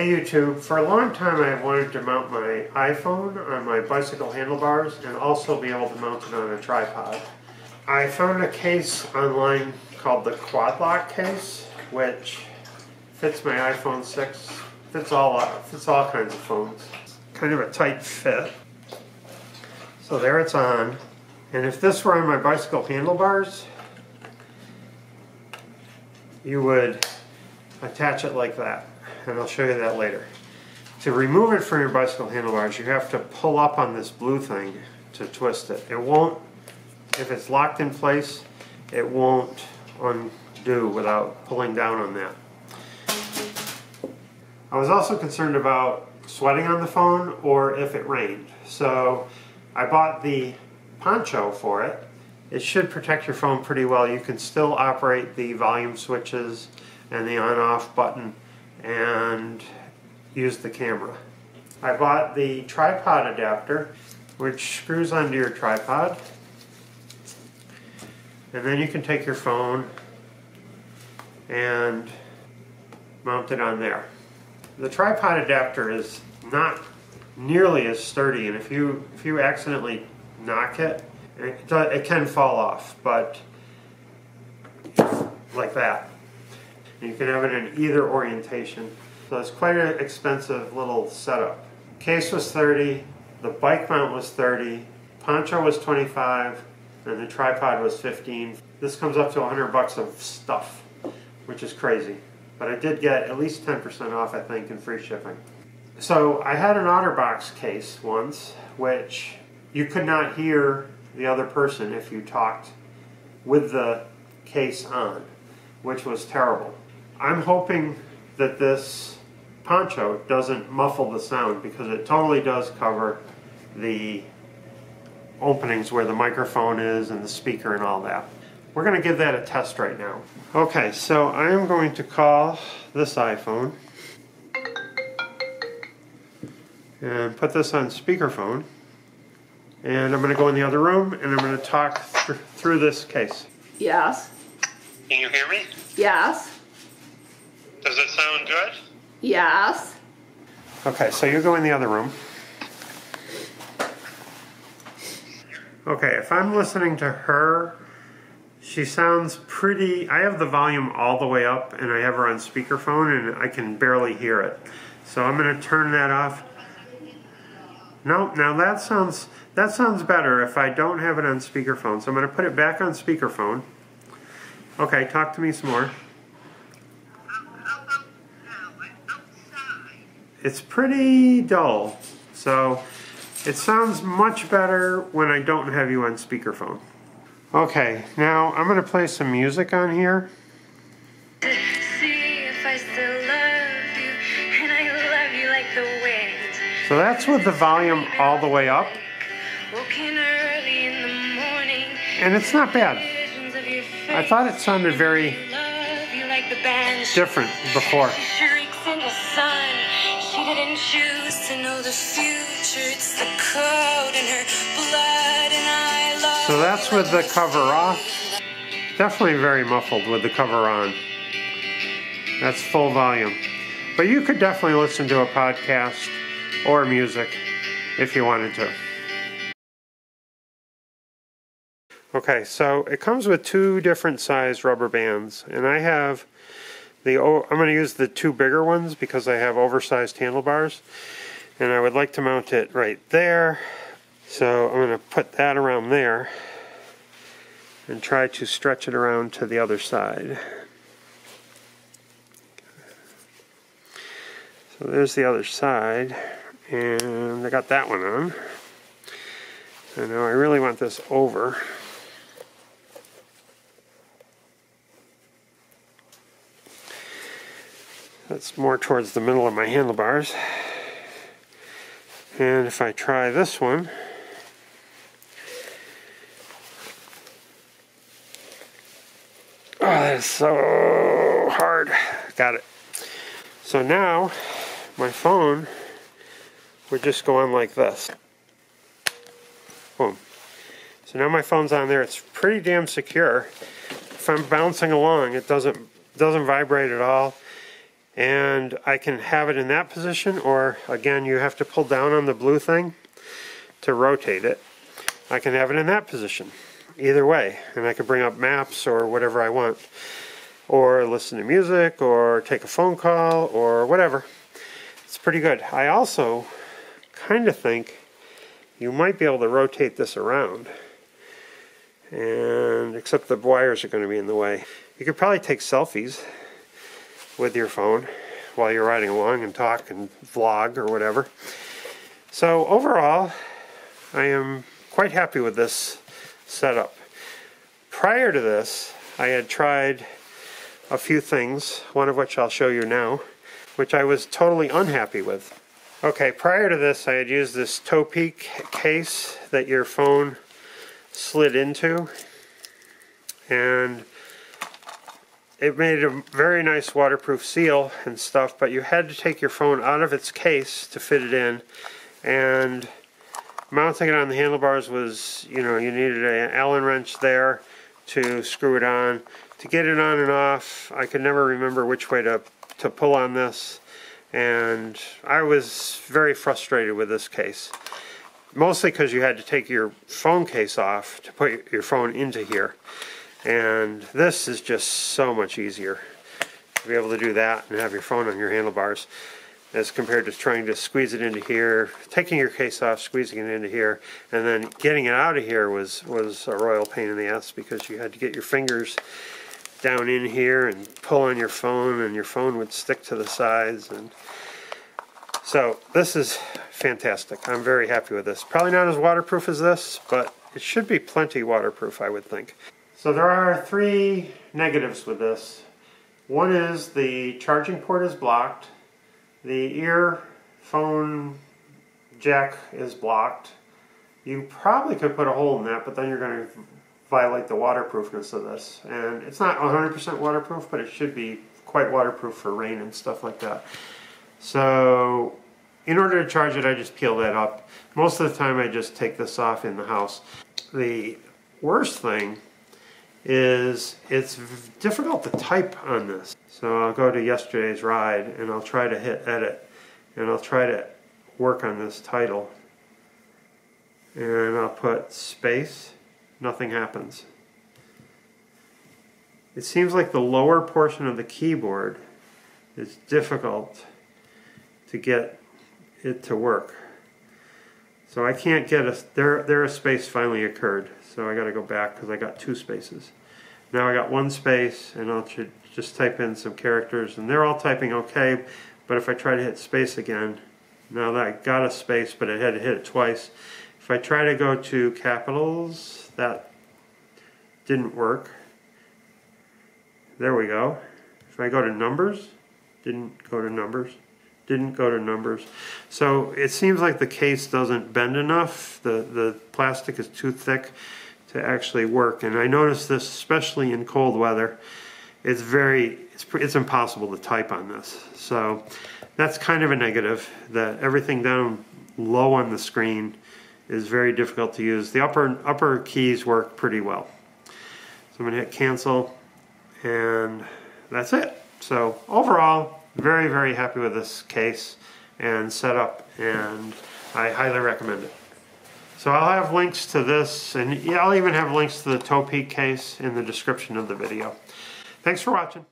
Hey YouTube, for a long time I wanted to mount my iPhone on my bicycle handlebars and also be able to mount it on a tripod. I found a case online called the Quad Lock case, which fits my iPhone 6, fits all kinds of phones. Kind of a tight fit. So there it's on. And if this were on my bicycle handlebars, you would attach it like that. And I'll show you that later. To remove it from your bicycle handlebars, you have to pull up on this blue thing to twist it. It won't, if it's locked in place, it won't undo without pulling down on that. I was also concerned about sweating on the phone or if it rained. So I bought the poncho for it. It should protect your phone pretty well. You can still operate the volume switches and the on-off button and use the camera. I bought the tripod adapter, which screws onto your tripod, and then you can take your phone and mount it on there. The tripod adapter is not nearly as sturdy, and if you accidentally knock it, it can fall off, but like that. You can have it in either orientation. So it's quite an expensive little setup. Case was $30, the bike mount was $30, poncho was $25, and the tripod was $15. This comes up to $100 of stuff, which is crazy. But I did get at least 10% off, I think, in free shipping. So I had an OtterBox case once, which you could not hear the other person if you talked with the case on, which was terrible. I'm hoping that this poncho doesn't muffle the sound, because it totally does cover the openings where the microphone is and the speaker and all that. We're going to give that a test right now. Okay, so I am going to call this iPhone and put this on speakerphone, and I'm going to go in the other room and I'm going to talk through this case. Yes. Can you hear me? Yes. Does it sound good? Yes. Okay, so you go in the other room. Okay, if I'm listening to her, she sounds pretty... I have the volume all the way up and I have her on speakerphone and I can barely hear it. So I'm going to turn that off. No, now that sounds better if I don't have it on speakerphone. So I'm going to put it back on speakerphone. Okay, talk to me some more. It's pretty dull, so it sounds much better when I don't have you on speakerphone. Okay, now I'm going to play some music on here. See if I still love you, and I love you like the wind. So that's with the volume all the way up. Woken early in the morning, and it's not bad. I thought it sounded very different before. She shrieks in the sun. She didn't choose to know the future. It's the code in her blood, and I love. So that's with the cover off. Definitely very muffled with the cover on. That's full volume. But you could definitely listen to a podcast or music if you wanted to. Okay, so it comes with two different size rubber bands, and I have I'm going to use the two bigger ones because I have oversized handlebars, and I would like to mount it right there. So I'm going to put that around there and try to stretch it around to the other side. So there's the other side, and I got that one on. And now I really want this over. That's more towards the middle of my handlebars. And if I try this one, oh, that is so hard. Got it. So now my phone would just go on like this. Boom. So now my phone's on there. It's pretty damn secure. If I'm bouncing along, it doesn't vibrate at all. And I can have it in that position, or again, you have to pull down on the blue thing to rotate it. I can have it in that position, either way, and I can bring up maps or whatever I want, or listen to music, or take a phone call, or whatever. It's pretty good. I also kind of think you might be able to rotate this around, and except the wires are going to be in the way. You could probably take selfies with your phone while you're riding along and talk and vlog or whatever. So overall, I am quite happy with this setup. Prior to this, I had tried a few things, one of which I'll show you now, which I was totally unhappy with. Okay, prior to this, I had used this Topeak case that your phone slid into, and it made a very nice waterproof seal and stuff, but you had to take your phone out of its case to fit it in, and mounting it on the handlebars was, you needed an Allen wrench there to screw it on. To get it on and off, I could never remember which way to pull on this, and I was very frustrated with this case. Mostly because you had to take your phone case off to put your phone into here. And this is just so much easier to be able to do that and have your phone on your handlebars, as compared to trying to squeeze it into here, taking your case off, squeezing it into here, and then getting it out of here was a royal pain in the ass, because you had to get your fingers down in here and pull on your phone, and your phone would stick to the sides. And so this is fantastic. I'm very happy with this. Probably not as waterproof as this, but it should be plenty waterproof, I would think. So there are 3 negatives with this. One is the charging port is blocked. The earphone jack is blocked. You probably could put a hole in that, but then you're going to violate the waterproofness of this. And it's not 100% waterproof, but it should be quite waterproof for rain and stuff like that. So in order to charge it, I just peel that up. Most of the time I just take this off in the house. The worst thing is it's difficult to type on this. So I'll go to yesterday's ride and I'll try to hit edit, and I'll try to work on this title, and I'll put space. Nothing happens. It seems like the lower portion of the keyboard is difficult to get it to work. So I can't get there a space finally occurred. So I got to go back because I got 2 spaces. Now I got 1 space, and I'll just type in some characters, and they're all typing okay. But if I try to hit space again, now that I got a space, but I had to hit it twice. If I try to go to capitals, that didn't work. There we go. If I go to numbers, didn't go to numbers. Didn't go to numbers. So it seems like the case doesn't bend enough. The plastic is too thick to actually work. And I noticed this especially in cold weather. It's impossible to type on this. So that's kind of a negative, that everything down low on the screen is very difficult to use. The upper keys work pretty well. So I'm going to hit cancel, and that's it. So overall, very, very happy with this case and setup, and I highly recommend it. So I'll have links to this, and I'll even have links to the Topeak case in the description of the video. Thanks for watching.